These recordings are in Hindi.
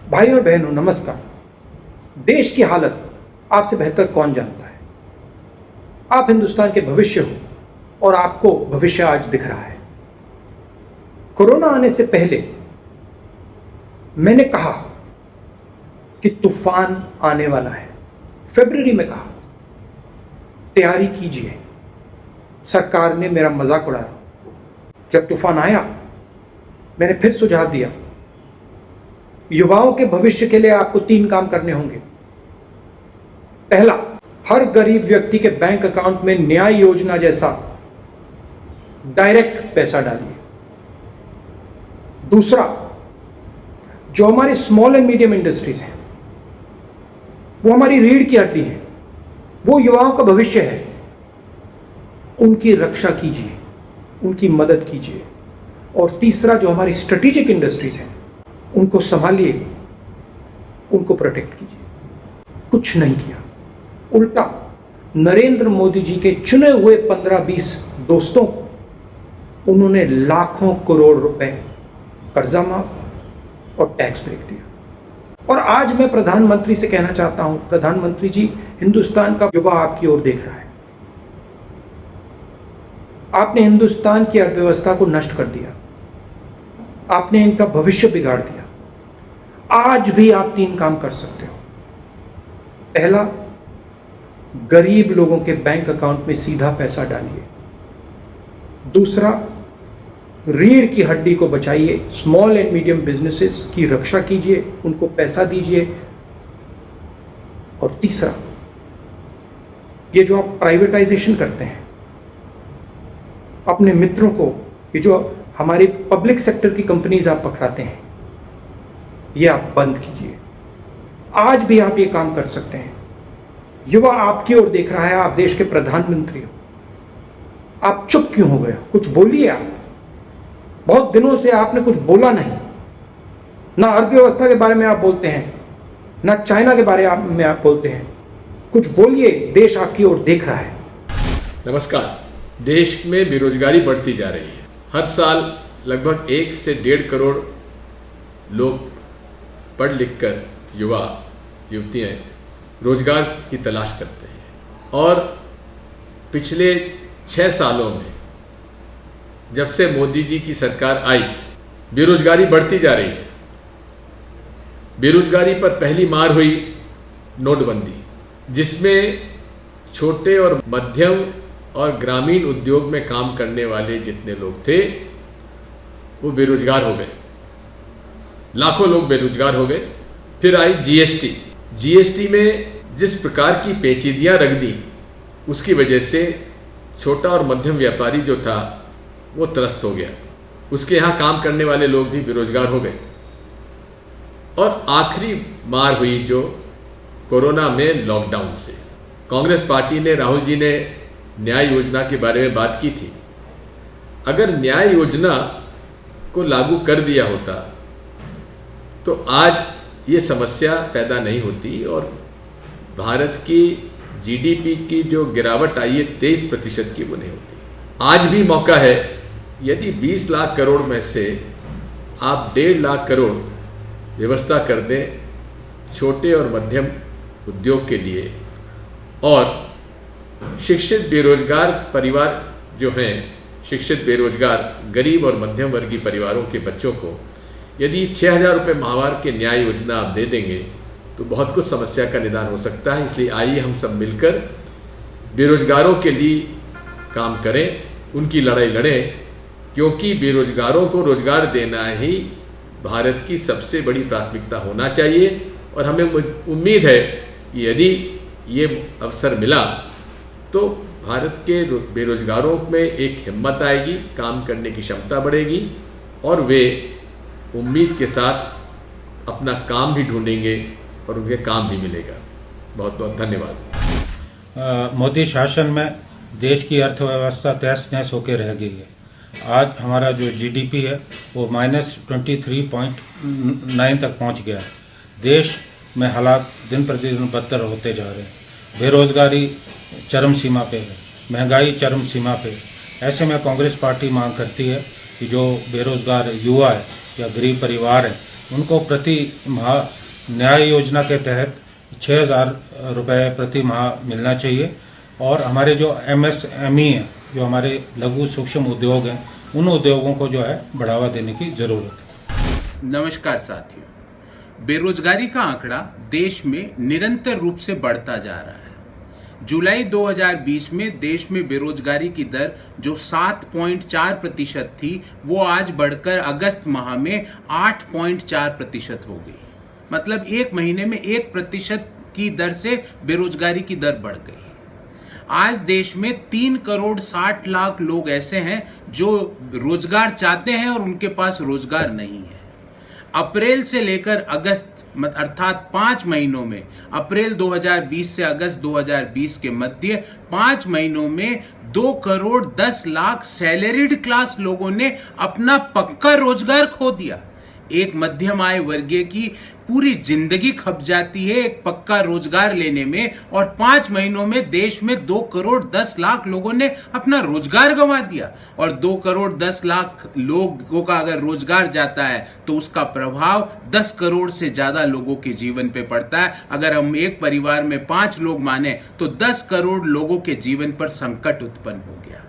भाइयों और बहनों नमस्कार। देश की हालत आपसे बेहतर कौन जानता है। आप हिंदुस्तान के भविष्य हो और आपको भविष्य आज दिख रहा है। कोरोना आने से पहले मैंने कहा कि तूफान आने वाला है। फरवरी में कहा तैयारी कीजिए। सरकार ने मेरा मजाक उड़ाया। जब तूफान आया मैंने फिर सुझाव दिया, युवाओं के भविष्य के लिए आपको 3 काम करने होंगे। पहला, हर गरीब व्यक्ति के बैंक अकाउंट में न्याय योजना जैसा डायरेक्ट पैसा डालिए। दूसरा, जो हमारी स्मॉल एंड मीडियम इंडस्ट्रीज हैं, वो हमारी रीढ़ की हड्डी है, वो युवाओं का भविष्य है, उनकी रक्षा कीजिए, उनकी मदद कीजिए। और तीसरा, जो हमारी स्ट्रेटेजिक इंडस्ट्रीज हैं, उनको संभालिए, उनको प्रोटेक्ट कीजिए। कुछ नहीं किया, उल्टा नरेंद्र मोदी जी के चुने हुए 15-20 दोस्तों को उन्होंने लाखों करोड़ रुपए कर्जा माफ और टैक्स ब्रेक दिया। और आज मैं प्रधानमंत्री से कहना चाहता हूं, प्रधानमंत्री जी, हिंदुस्तान का युवा आपकी ओर देख रहा है। आपने हिंदुस्तान की अर्थव्यवस्था को नष्ट कर दिया, आपने इनका भविष्य बिगाड़ दिया। आज भी आप 3 काम कर सकते हो। पहला, गरीब लोगों के बैंक अकाउंट में सीधा पैसा डालिए। दूसरा, रीढ़ की हड्डी को बचाइए, स्मॉल एंड मीडियम बिजनेसेस की रक्षा कीजिए, उनको पैसा दीजिए। और तीसरा, ये जो आप प्राइवेटाइजेशन करते हैं, अपने मित्रों को, ये जो हमारी पब्लिक सेक्टर की कंपनीज आप पकड़ाते हैं, ये आप बंद कीजिए। आज भी आप ये काम कर सकते हैं। युवा आपकी ओर देख रहा है, आप देश के प्रधानमंत्री हो। आप चुप क्यों हो गए? कुछ बोलिए। आप बहुत दिनों से आपने कुछ बोला नहीं। ना अर्थव्यवस्था के बारे में आप बोलते हैं, ना चाइना के बारे में आप बोलते हैं। कुछ बोलिए, देश आपकी ओर देख रहा है। नमस्कार। देश में बेरोजगारी बढ़ती जा रही है। हर साल लगभग 1 से 1.5 करोड़ लोग पढ़ लिख कर, युवा युवतियाँ रोजगार की तलाश करते हैं। और पिछले 6 सालों में, जब से मोदी जी की सरकार आई, बेरोजगारी बढ़ती जा रही है। बेरोजगारी पर पहली मार हुई नोटबंदी, जिसमें छोटे और मध्यम और ग्रामीण उद्योग में काम करने वाले जितने लोग थे वो बेरोजगार हो गए। लाखों लोग बेरोजगार हो गए। फिर आई जीएसटी में जिस प्रकार की पेचीदियां रख दी, उसकी वजह से छोटा और मध्यम व्यापारी जो था वो त्रस्त हो गया। उसके यहाँ काम करने वाले लोग भी बेरोजगार हो गए। और आखिरी मार हुई जो कोरोना में लॉकडाउन से। कांग्रेस पार्टी ने, राहुल जी ने न्याय योजना के बारे में बात की थी। अगर न्याय योजना को लागू कर दिया होता तो आज ये समस्या पैदा नहीं होती और भारत की जीडीपी की जो गिरावट आई है 23% की, वो नहीं होती। आज भी मौका है। यदि 20 लाख करोड़ में से आप 1.5 लाख करोड़ व्यवस्था कर दें छोटे और मध्यम उद्योग के लिए, और शिक्षित बेरोजगार परिवार जो हैं, शिक्षित बेरोजगार गरीब और मध्यम वर्गीय परिवारों के बच्चों को यदि 6,000 रुपये माहवार के न्याय योजना आप दे देंगे तो बहुत कुछ समस्या का निदान हो सकता है। इसलिए आइए हम सब मिलकर बेरोजगारों के लिए काम करें, उनकी लड़ाई लड़ें, क्योंकि बेरोजगारों को रोजगार देना ही भारत की सबसे बड़ी प्राथमिकता होना चाहिए। और हमें उम्मीद है कि यदि ये अवसर मिला तो भारत के बेरोजगारों में एक हिम्मत आएगी, काम करने की क्षमता बढ़ेगी और वे उम्मीद के साथ अपना काम भी ढूंढेंगे और उन्हें काम भी मिलेगा। बहुत बहुत धन्यवाद। मोदी शासन में देश की अर्थव्यवस्था तहस नहस होकर रह गई है। आज हमारा जो जीडीपी है वो -23.9 तक पहुंच गया है। देश में हालात दिन प्रतिदिन बदतर होते जा रहे हैं। बेरोजगारी चरम सीमा पे है, महंगाई चरम सीमा पे है। ऐसे में कांग्रेस पार्टी मांग करती है कि जो बेरोजगार युवा है या गरीब परिवार है उनको प्रति माह न्याय योजना के तहत 6,000 रुपये प्रति माह मिलना चाहिए। और हमारे जो MSME हैं, जो हमारे लघु सूक्ष्म उद्योग हैं, उन उद्योगों को जो है बढ़ावा देने की जरूरत है। नमस्कार साथियों, बेरोजगारी का आंकड़ा देश में निरंतर रूप से बढ़ता जा रहा है। जुलाई 2020 में देश में बेरोजगारी की दर जो 7.4% थी, वो आज बढ़कर अगस्त माह में 8.4% हो गई। मतलब एक महीने में 1% की दर से बेरोजगारी की दर बढ़ गई। आज देश में 3,60,00,000 लोग ऐसे हैं जो रोजगार चाहते हैं और उनके पास रोजगार नहीं है। अप्रैल से लेकर अगस्त अर्थात 5 महीनों में, अप्रैल 2020 से अगस्त 2020 के मध्य 5 महीनों में 2,10,00,000 सैलरीड क्लास लोगों ने अपना पक्का रोजगार खो दिया। एक मध्यम आय वर्गीय की पूरी जिंदगी खप जाती है एक पक्का रोजगार लेने में, और 5 महीनों में देश में 2,10,00,000 लोगों ने अपना रोजगार गंवा दिया। और 2,10,00,000 लोगों का अगर रोजगार जाता है तो उसका प्रभाव 10 करोड़ से ज्यादा लोगों के जीवन पे पड़ता है। अगर हम एक परिवार में 5 लोग माने तो 10 करोड़ लोगों के जीवन पर संकट उत्पन्न हो गया।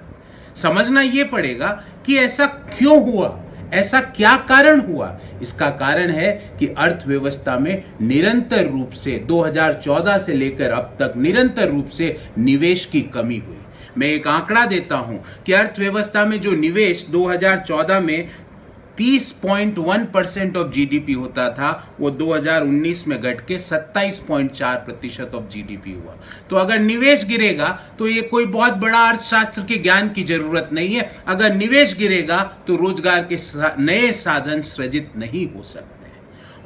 समझना यह पड़ेगा कि ऐसा क्यों हुआ, ऐसा क्या कारण हुआ। इसका कारण है कि अर्थव्यवस्था में निरंतर रूप से 2014 से लेकर अब तक निरंतर रूप से निवेश की कमी हुई। मैं एक आंकड़ा देता हूं कि अर्थव्यवस्था में जो निवेश 2014 में 30.1% ऑफ जीडीपी होता था, वो 2019 में घट के 27.4% ऑफ जीडीपी हुआ। तो अगर निवेश गिरेगा तो ये कोई बहुत बड़ा अर्थशास्त्र के ज्ञान की जरूरत नहीं है। अगर निवेश गिरेगा तो रोजगार के नए साधन सृजित नहीं हो सकते।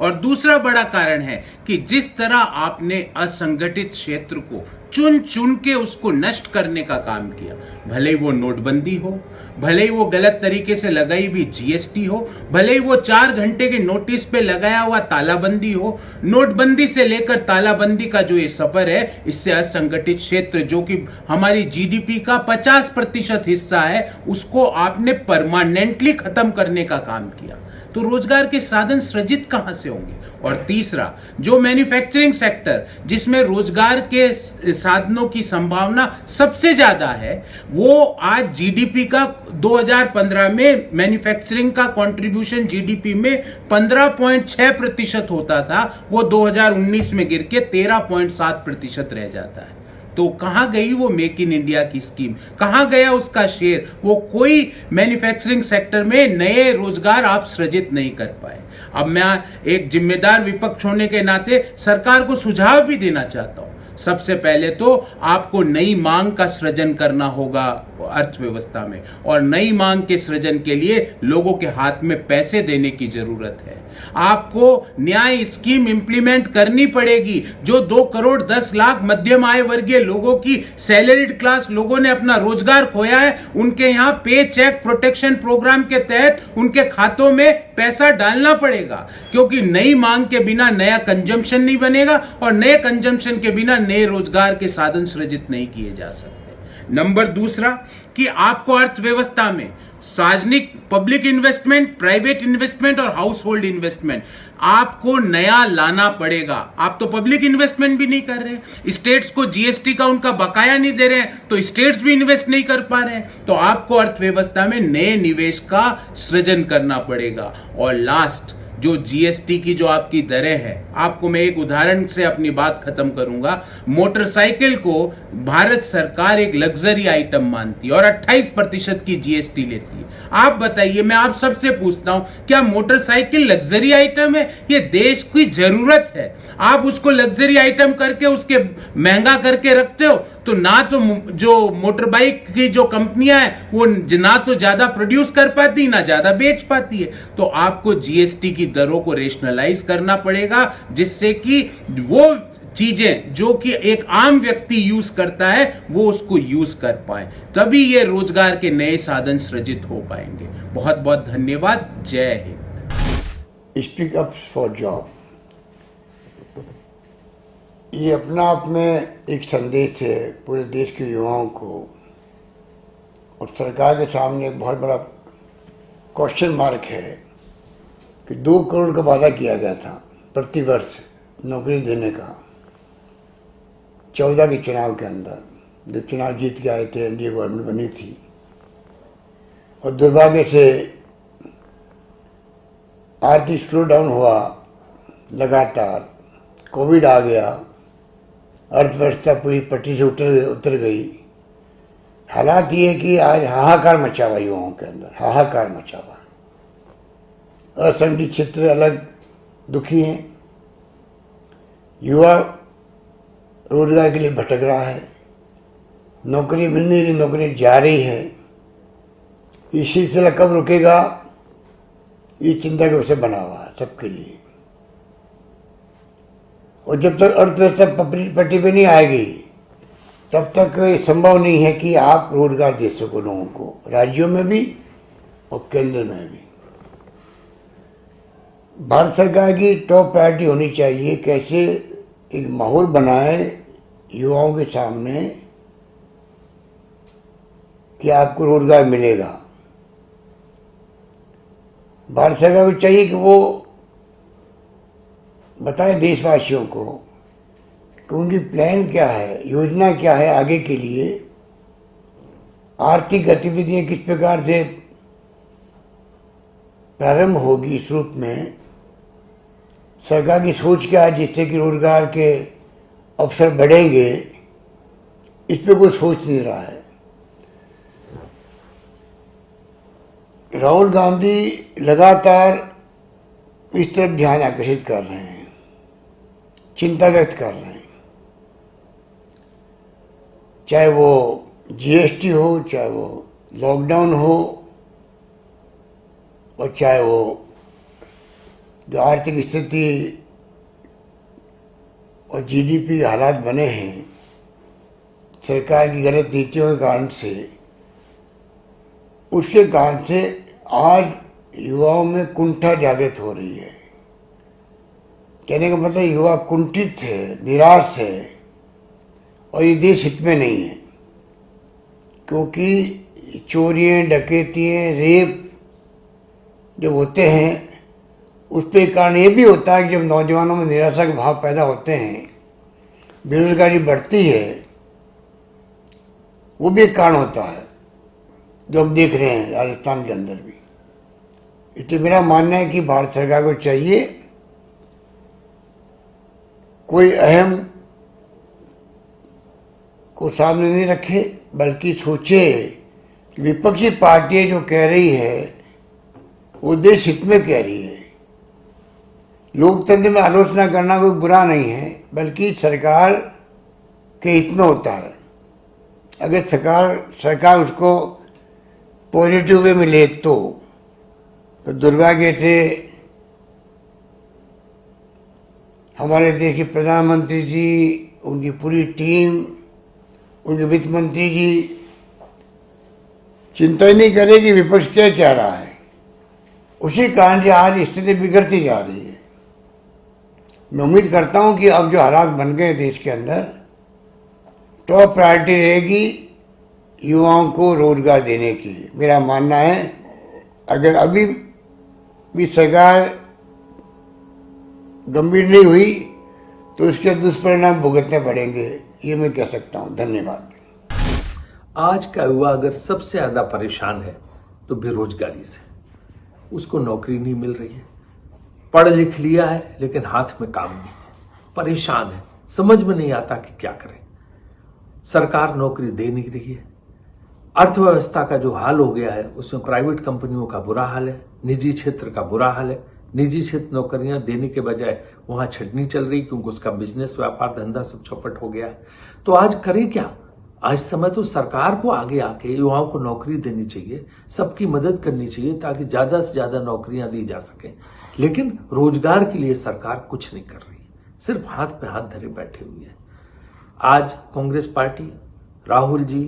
और दूसरा बड़ा कारण है कि जिस तरह आपने असंगठित क्षेत्र को चुन चुन के उसको नष्ट करने का काम किया, भले ही वो नोटबंदी हो, भले ही वो गलत तरीके से लगाई हुई जीएसटी हो, भले ही वो 4 घंटे के नोटिस पे लगाया हुआ तालाबंदी हो, नोटबंदी से लेकर तालाबंदी का जो ये सफर है, इससे असंगठित क्षेत्र जो कि हमारी जीडीपी का 50% हिस्सा है, उसको आपने परमानेंटली खत्म करने का काम किया। तो रोजगार के साधन सृजित कहां से होंगे। और तीसरा, जो मैन्युफैक्चरिंग सेक्टर जिसमें रोजगार के साधनों की संभावना सबसे ज्यादा है, वो आज जीडीपी का 2015 में मैन्युफैक्चरिंग का कंट्रीब्यूशन जीडीपी में 15.6% होता था, वो 2019 में गिर के 13.7% रह जाता है। तो कहां गई वो मेक इन इंडिया की स्कीम, कहां गया उसका शेयर। वो कोई मैन्युफैक्चरिंग सेक्टर में नए रोजगार आप सृजित नहीं कर पाए। अब मैं एक जिम्मेदार विपक्ष होने के नाते सरकार को सुझाव भी देना चाहता हूं। सबसे पहले तो आपको नई मांग का सृजन करना होगा अर्थव्यवस्था में, और नई मांग के सृजन के लिए लोगों के हाथ में पैसे देने की जरूरत है। आपको न्याय स्कीम इंप्लीमेंट करनी पड़ेगी। जो 2,10,00,000 मध्यम आय वर्गीय लोगों की सैलरीड क्लास लोगों ने अपना रोजगार खोया है, उनके यहां पे चेक प्रोटेक्शन प्रोग्राम के तहत उनके खातों में पैसा डालना पड़ेगा, क्योंकि नई मांग के बिना नया कंजम्पशन नहीं बनेगा, और नए कंजम्पशन के बिना नए रोजगार के साधन सृजित नहीं किए जा सकते। नंबर दूसरा, कि आपको अर्थव्यवस्था में सार्वजनिक पब्लिक इन्वेस्टमेंट, प्राइवेट इन्वेस्टमेंट और हाउस होल्ड इन्वेस्टमेंट आपको नया लाना पड़ेगा। आप तो पब्लिक इन्वेस्टमेंट भी नहीं कर रहे, स्टेट्स को जीएसटी का उनका बकाया नहीं दे रहे हैं, तो स्टेट्स भी इन्वेस्ट नहीं कर पा रहे हैं। तो आपको अर्थव्यवस्था में नए निवेश का सृजन करना पड़ेगा। और लास्ट, जो जीएसटी की जो आपकी दरें हैं, आपको मैं एक उदाहरण से अपनी बात खत्म करूंगा। मोटरसाइकिल को भारत सरकार एक लग्जरी आइटम मानती है और 28% की जीएसटी लेती है। आप बताइए, मैं आप सबसे पूछता हूं, क्या मोटरसाइकिल लग्जरी आइटम है? ये देश की जरूरत है। आप उसको लग्जरी आइटम करके उसके महंगा करके रखते हो, तो ना तो जो मोटर बाइक की जो कंपनियां हैं वो ना तो ज्यादा प्रोड्यूस कर पाती, ना ज्यादा बेच पाती है। तो आपको जीएसटी की दरों को रेशनलाइज करना पड़ेगा, जिससे कि वो चीजें जो कि एक आम व्यक्ति यूज करता है वो उसको यूज कर पाए, तभी ये रोजगार के नए साधन सृजित हो पाएंगे। बहुत बहुत धन्यवाद। जय Hind. Speak up for job, ये अपना आप में एक संदेश है पूरे देश के युवाओं को, और सरकार के सामने एक बहुत बड़ा क्वेश्चन मार्क है कि 2 करोड़ का वादा किया गया था प्रति वर्ष नौकरी देने का 14 के चुनाव के अंदर, जो चुनाव जीत के आए थे, एनडीए गवर्नमेंट बनी थी। और दुर्भाग्य से आर्थिक स्लो डाउन हुआ लगातार, कोविड आ गया, अर्थव्यवस्था पूरी पटरी से उतर गई। हालात ये कि आज हाहाकार मचा हुआ युवाओं के अंदर, हाहाकार मचा हुआ। असंगठित क्षेत्र अलग दुखी हैं, युवा रोजगार के लिए भटक रहा है, नौकरी मिल नहीं रही, नौकरी जा रही है। ये सिलसिला कब रुकेगा, ये चिंता का विषय बना हुआ है सबके लिए। और जब तक अर्थव्यवस्था पटरी पे नहीं आएगी तब तक संभव नहीं है कि आप रोजगार दे सको लोगों को, राज्यों में भी और केंद्र में भी। भारत सरकार की टॉप प्रायोरिटी होनी चाहिए कैसे एक माहौल बनाए युवाओं के सामने कि आपको रोजगार मिलेगा। भारत सरकार को चाहिए कि वो बताए देशवासियों को कि उनकी प्लान क्या है, योजना क्या है आगे के लिए, आर्थिक गतिविधियां किस प्रकार से प्रारंभ होगी इस रूप में, सरकार की सोच क्या है जिससे कि रोजगार के अवसर बढ़ेंगे, इस पे कोई सोच नहीं रहा है। राहुल गांधी लगातार इस तरफ ध्यान आकर्षित कर रहे हैं, चिंता व्यक्त कर रहे हैं, चाहे वो जीएसटी हो, चाहे वो लॉकडाउन हो, और चाहे वो जो आर्थिक स्थिति और जीडीपी के हालात बने हैं सरकार की गलत नीतियों के कारण से, उसके कारण से आज युवाओं में कुंठा जागृत हो रही है। कहने का मतलब युवा कुंठित है, निराश है, और ये देश हित में नहीं है, क्योंकि चोरियां, डकैतियां, रेप जब होते हैं उस पे कारण ये भी होता है कि जब नौजवानों में निराशा के भाव पैदा होते हैं, बेरोजगारी बढ़ती है, वो भी एक कारण होता है जो हम देख रहे हैं राजस्थान के अंदर भी। इसलिए मेरा मानना है कि भारत सरकार को चाहिए कोई अहम को सामने नहीं रखे, बल्कि सोचे कि विपक्षी पार्टियां जो कह रही है वो देश हित में कह रही है। लोकतंत्र में आलोचना करना कोई बुरा नहीं है, बल्कि सरकार के हित में होता है। अगर सरकार उसको पॉजिटिव वे में ले तो दुर्भाग्य से हमारे देश के प्रधानमंत्री जी, उनकी पूरी टीम, उनके वित्त मंत्री जी चिंता ही नहीं करे कि विपक्ष क्या कह रहा है। उसी कारण से आज स्थिति बिगड़ती जा रही है। मैं उम्मीद करता हूं कि अब जो हालात बन गए देश के अंदर, टॉप प्रायोरिटी रहेगी युवाओं को रोजगार देने की। मेरा मानना है अगर अभी भी सरकार गंभीर नहीं हुई तो इसके दुष्परिणाम भुगतने पड़ेंगे, ये मैं कह सकता हूं। धन्यवाद। आज का युवा अगर सबसे ज्यादा परेशान है तो बेरोजगारी से, उसको नौकरी नहीं मिल रही है, पढ़ लिख लिया है लेकिन हाथ में काम नहीं है, परेशान है, समझ में नहीं आता कि क्या करें। सरकार नौकरी दे नहीं रही है, अर्थव्यवस्था का जो हाल हो गया है उसमें प्राइवेट कंपनियों का बुरा हाल है, निजी क्षेत्र का बुरा हाल है। निजी क्षेत्र नौकरियां देने के बजाय वहां छटनी चल रही, क्योंकि उसका बिजनेस, व्यापार, धंधा सब चौपट हो गया है। तो आज करें क्या? आज समय तो सरकार को आगे आके युवाओं को नौकरी देनी चाहिए, सबकी मदद करनी चाहिए ताकि ज्यादा से ज्यादा नौकरियां दी जा सके। लेकिन रोजगार के लिए सरकार कुछ नहीं कर रही, सिर्फ हाथ पे हाथ धरे बैठे हुए है। आज कांग्रेस पार्टी, राहुल जी,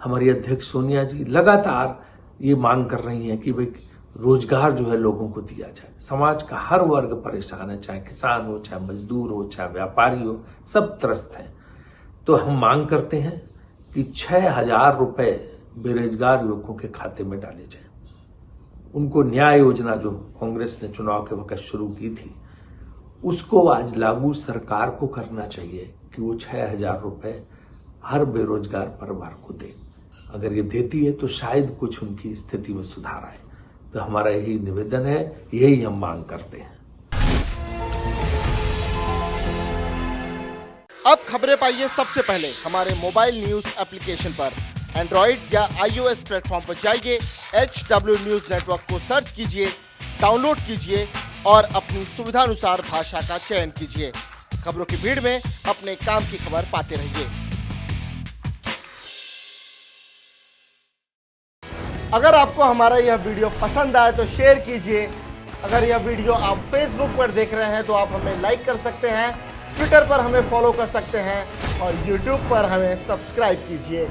हमारी अध्यक्ष सोनिया जी लगातार ये मांग कर रही हैं कि भाई रोजगार जो है लोगों को दिया जाए। समाज का हर वर्ग परेशान है, चाहे किसान हो, चाहे मजदूर हो, चाहे व्यापारी हो, सब त्रस्त हैं। तो हम मांग करते हैं कि 6,000 रुपए बेरोजगार युवकों के खाते में डाले जाए। उनको न्याय योजना जो कांग्रेस ने चुनाव के वक्त शुरू की थी, उसको आज लागू सरकार को करना चाहिए कि वो 6,000 रुपए हर बेरोजगार परिवार को दे। अगर ये देती है तो शायद कुछ उनकी स्थिति में सुधार आए। तो हमारा यही निवेदन है, यही हम मांग करते हैं। अब खबरें पाइए सबसे पहले हमारे मोबाइल न्यूज एप्लीकेशन पर। एंड्रॉइड या iOS प्लेटफॉर्म पर जाइए, HW न्यूज नेटवर्क को सर्च कीजिए, डाउनलोड कीजिए और अपनी सुविधानुसार भाषा का चयन कीजिए। खबरों की भीड़ में अपने काम की खबर पाते रहिए। अगर आपको हमारा यह वीडियो पसंद आए तो शेयर कीजिए। अगर यह वीडियो आप फेसबुक पर देख रहे हैं तो आप हमें लाइक कर सकते हैं, ट्विटर पर हमें फॉलो कर सकते हैं और यूट्यूब पर हमें सब्सक्राइब कीजिए।